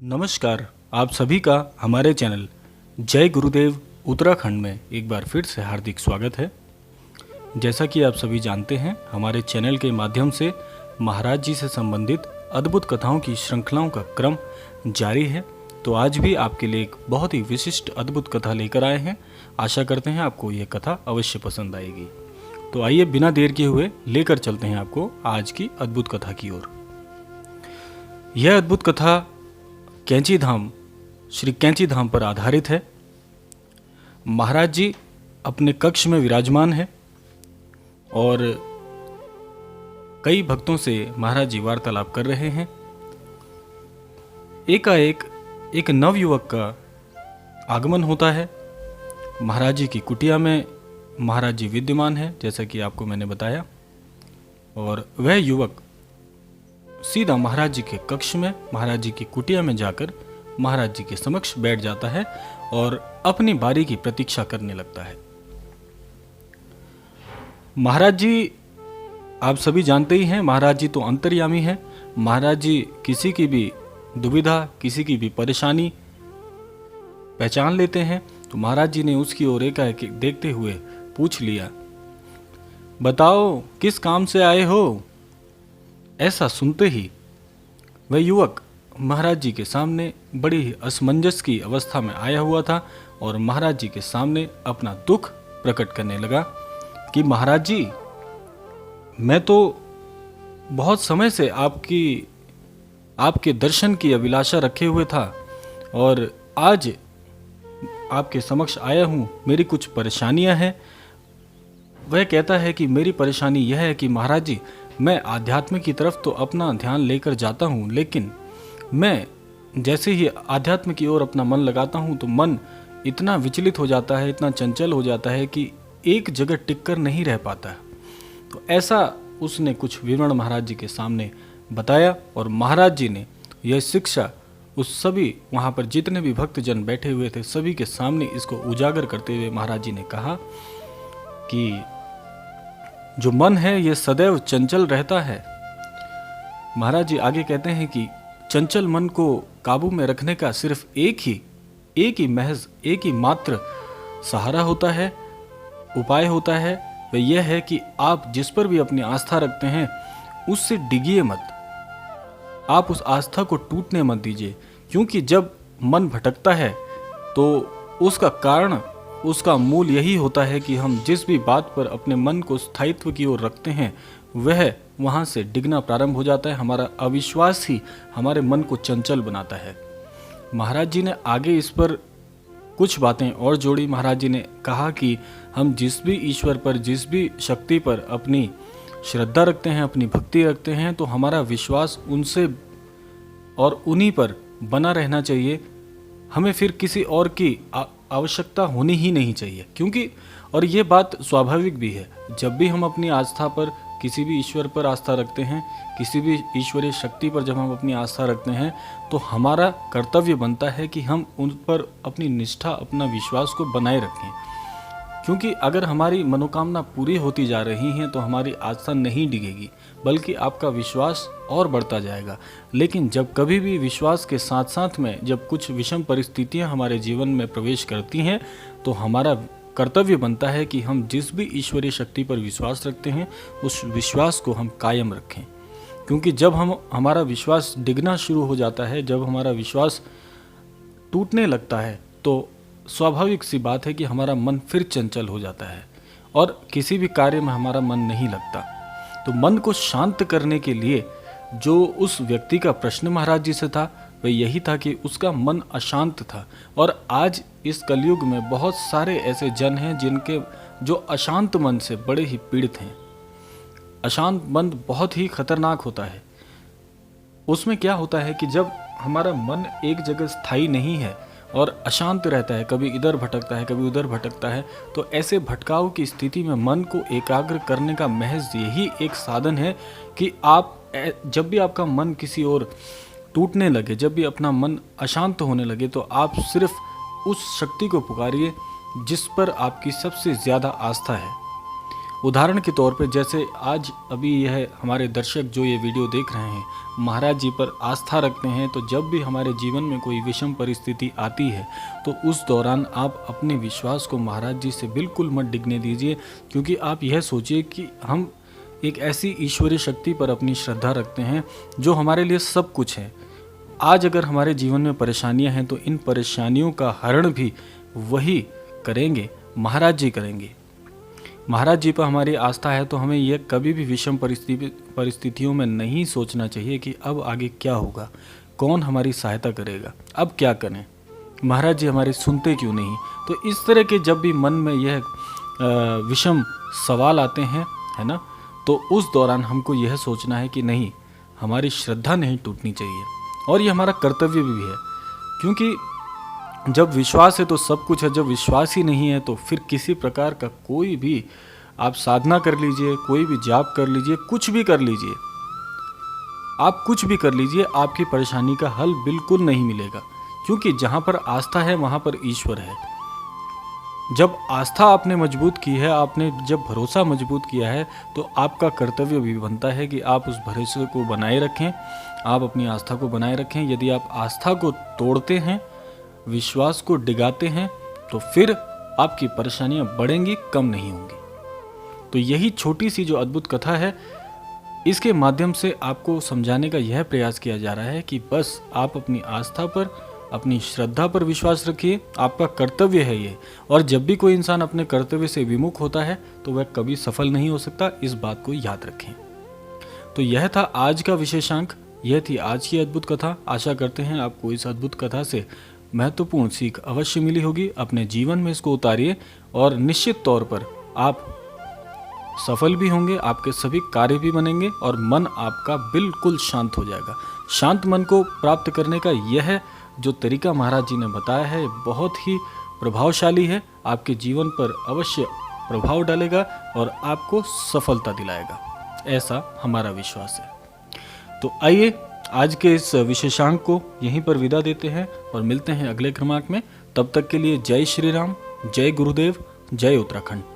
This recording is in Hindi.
नमस्कार, आप सभी का हमारे चैनल जय गुरुदेव उत्तराखंड में एक बार फिर से हार्दिक स्वागत है। जैसा कि आप सभी जानते हैं, हमारे चैनल के माध्यम से महाराज जी से संबंधित अद्भुत कथाओं की श्रृंखलाओं का क्रम जारी है। तो आज भी आपके लिए एक बहुत ही विशिष्ट अद्भुत कथा लेकर आए हैं। आशा करते हैं आपको ये कथा अवश्य पसंद आएगी। तो आइए बिना देर किए हुए लेकर चलते हैं आपको आज की अद्भुत कथा की ओर। यह अद्भुत कथा कैंची धाम, श्री कैंची धाम पर आधारित है। महाराज जी अपने कक्ष में विराजमान है और कई भक्तों से महाराज जी वार्तालाप कर रहे हैं। एकाएक एक नवयुवक का आगमन होता है। महाराज जी की कुटिया में महाराज जी विद्यमान है, जैसा कि आपको मैंने बताया। और वह युवक सीधा महाराज जी के कक्ष में, महाराज जी की कुटिया में जाकर महाराज जी के समक्ष बैठ जाता है और अपनी बारी की प्रतीक्षा करने लगता है। महाराज जी आप सभी जानते ही हैं, महाराज जी तो अंतर्यामी हैं। महाराज जी किसी की भी दुविधा, किसी की भी परेशानी पहचान लेते हैं। तो महाराज जी ने उसकी ओर एकाएक देखते हुए पूछ लिया, बताओ किस काम से आए हो? ऐसा सुनते ही वह युवक महाराज जी के सामने बड़ी ही असमंजस की अवस्था में आया हुआ था और महाराज जी के सामने अपना दुख प्रकट करने लगा कि महाराज जी, मैं तो बहुत समय से आपके दर्शन की अभिलाषा रखे हुए था और आज आपके समक्ष आया हूँ। मेरी कुछ परेशानियाँ हैं। वह कहता है कि मेरी परेशानी यह है कि महाराज जी, मैं आध्यात्म की तरफ तो अपना ध्यान लेकर जाता हूँ, लेकिन मैं जैसे ही आध्यात्म की ओर अपना मन लगाता हूँ तो मन इतना विचलित हो जाता है, इतना चंचल हो जाता है कि एक जगह टिककर नहीं रह पाता है। तो ऐसा उसने कुछ विवरण महाराज जी के सामने बताया और महाराज जी ने यह शिक्षा उस सभी वहाँ पर जितने भी भक्तजन बैठे हुए थे सभी के सामने इसको उजागर करते हुए महाराज जी ने कहा कि जो मन है ये सदैव चंचल रहता है। महाराज जी आगे कहते हैं कि चंचल मन को काबू में रखने का सिर्फ एक ही मात्र सहारा होता है, उपाय होता है। वह यह है कि आप जिस पर भी अपनी आस्था रखते हैं उससे डिगिए मत, आप उस आस्था को टूटने मत दीजिए। क्योंकि जब मन भटकता है तो उसका कारण, उसका मूल यही होता है कि हम जिस भी बात पर अपने मन को स्थायित्व की ओर रखते हैं वह वहाँ से डिगना प्रारंभ हो जाता है। हमारा अविश्वास ही हमारे मन को चंचल बनाता है। महाराज जी ने आगे इस पर कुछ बातें और जोड़ी। महाराज जी ने कहा कि हम जिस भी ईश्वर पर, जिस भी शक्ति पर अपनी श्रद्धा रखते हैं, अपनी भक्ति रखते हैं, तो हमारा विश्वास उनसे और उन्हीं पर बना रहना चाहिए। हमें फिर किसी और की आवश्यकता होनी ही नहीं चाहिए। क्योंकि और ये बात स्वाभाविक भी है, जब भी हम अपनी आस्था पर, किसी भी ईश्वर पर आस्था रखते हैं, किसी भी ईश्वरीय शक्ति पर जब हम अपनी आस्था रखते हैं तो हमारा कर्तव्य बनता है कि हम उन पर अपनी निष्ठा, अपना विश्वास को बनाए रखें। क्योंकि अगर हमारी मनोकामना पूरी होती जा रही है तो हमारी आस्था नहीं डिगेगी, बल्कि आपका विश्वास और बढ़ता जाएगा। लेकिन जब कभी भी विश्वास के साथ साथ में जब कुछ विषम परिस्थितियां हमारे जीवन में प्रवेश करती हैं तो हमारा कर्तव्य बनता है कि हम जिस भी ईश्वरीय शक्ति पर विश्वास रखते हैं उस विश्वास को हम कायम रखें। क्योंकि जब हमारा विश्वास डिगना शुरू हो जाता है, जब हमारा विश्वास टूटने लगता है, तो स्वाभाविक सी बात है कि हमारा मन फिर चंचल हो जाता है और किसी भी कार्य में हमारा मन नहीं लगता। तो मन को शांत करने के लिए जो उस व्यक्ति का प्रश्न महाराज जी से था वह यही था कि उसका मन अशांत था। और आज इस कलयुग में बहुत सारे ऐसे जन हैं जो अशांत मन से बड़े ही पीड़ित हैं। अशांत मन बहुत ही खतरनाक होता है। उसमें क्या होता है कि जब हमारा मन एक जगह स्थायी नहीं है और अशांत रहता है, कभी इधर भटकता है, कभी उधर भटकता है, तो ऐसे भटकाव की स्थिति में मन को एकाग्र करने का महज यही एक साधन है कि आप जब भी आपका मन किसी ओर टूटने लगे, जब भी अपना मन अशांत होने लगे, तो आप सिर्फ उस शक्ति को पुकारिए जिस पर आपकी सबसे ज़्यादा आस्था है। उदाहरण के तौर पे जैसे आज अभी यह हमारे दर्शक जो ये वीडियो देख रहे हैं, महाराज जी पर आस्था रखते हैं, तो जब भी हमारे जीवन में कोई विषम परिस्थिति आती है तो उस दौरान आप अपने विश्वास को महाराज जी से बिल्कुल मत डिगने दीजिए, क्योंकि आप यह सोचिए कि हम एक ऐसी ईश्वरीय शक्ति पर अपनी श्रद्धा रखते हैं जो हमारे लिए सब कुछ है। आज अगर हमारे जीवन में परेशानियां हैं तो इन परेशानियों का हरण भी वही करेंगे, महाराज जी करेंगे। महाराज जी पर हमारी आस्था है तो हमें यह कभी भी विषम परिस्थितियों में नहीं सोचना चाहिए कि अब आगे क्या होगा, कौन हमारी सहायता करेगा, अब क्या करें, महाराज जी हमारी सुनते क्यों नहीं। तो इस तरह के जब भी मन में यह विषम सवाल आते हैं, है ना, तो उस दौरान हमको यह सोचना है कि नहीं, हमारी श्रद्धा नहीं टूटनी चाहिए और ये हमारा कर्तव्य भी है। क्योंकि जब विश्वास है तो सब कुछ है, जब विश्वास ही नहीं है तो फिर किसी प्रकार का कोई भी आप साधना कर लीजिए, कोई भी जाप कर लीजिए, कुछ भी कर लीजिए, आप कुछ भी कर लीजिए, आपकी परेशानी का हल बिल्कुल नहीं मिलेगा। क्योंकि जहाँ पर आस्था है वहाँ पर ईश्वर है। जब आस्था आपने मजबूत की है, आपने जब भरोसा मजबूत किया है, तो आपका कर्तव्य भी बनता है कि आप उस भरोसे को बनाए रखें, आप अपनी आस्था को बनाए रखें। यदि आप आस्था को तोड़ते हैं, विश्वास को डिगाते हैं, तो फिर आपकी परेशानियां बढ़ेंगी, कम नहीं होंगी। तो यही छोटी सी जो अद्भुत कथा है, इसके माध्यम से आपको समझाने का यह प्रयास किया जा रहा है कि बस आप अपनी आस्था पर, अपनी श्रद्धा पर विश्वास रखिए, आपका कर्तव्य है ये। और जब भी कोई इंसान अपने कर्तव्य से विमुख होता है तो वह कभी सफल नहीं हो सकता, इस बात को याद रखें। तो यह था आज का विशेषांक, यह थी आज की अद्भुत कथा। आशा करते हैं आपको इस अद्भुत कथा से महत्वपूर्ण सीख अवश्य मिली होगी। अपने जीवन में इसको उतारिए और निश्चित तौर पर आप सफल भी होंगे, आपके सभी कार्य भी बनेंगे और मन आपका बिल्कुल शांत हो जाएगा। शांत मन को प्राप्त करने का यह जो तरीका महाराज जी ने बताया है बहुत ही प्रभावशाली है, आपके जीवन पर अवश्य प्रभाव डालेगा और आपको सफलता दिलाएगा, ऐसा हमारा विश्वास है। तो आइए आज के इस विशेषांक को यहीं पर विदा देते हैं और मिलते हैं अगले क्रमांक में। तब तक के लिए जय श्री राम, जय गुरुदेव, जय उत्तराखंड।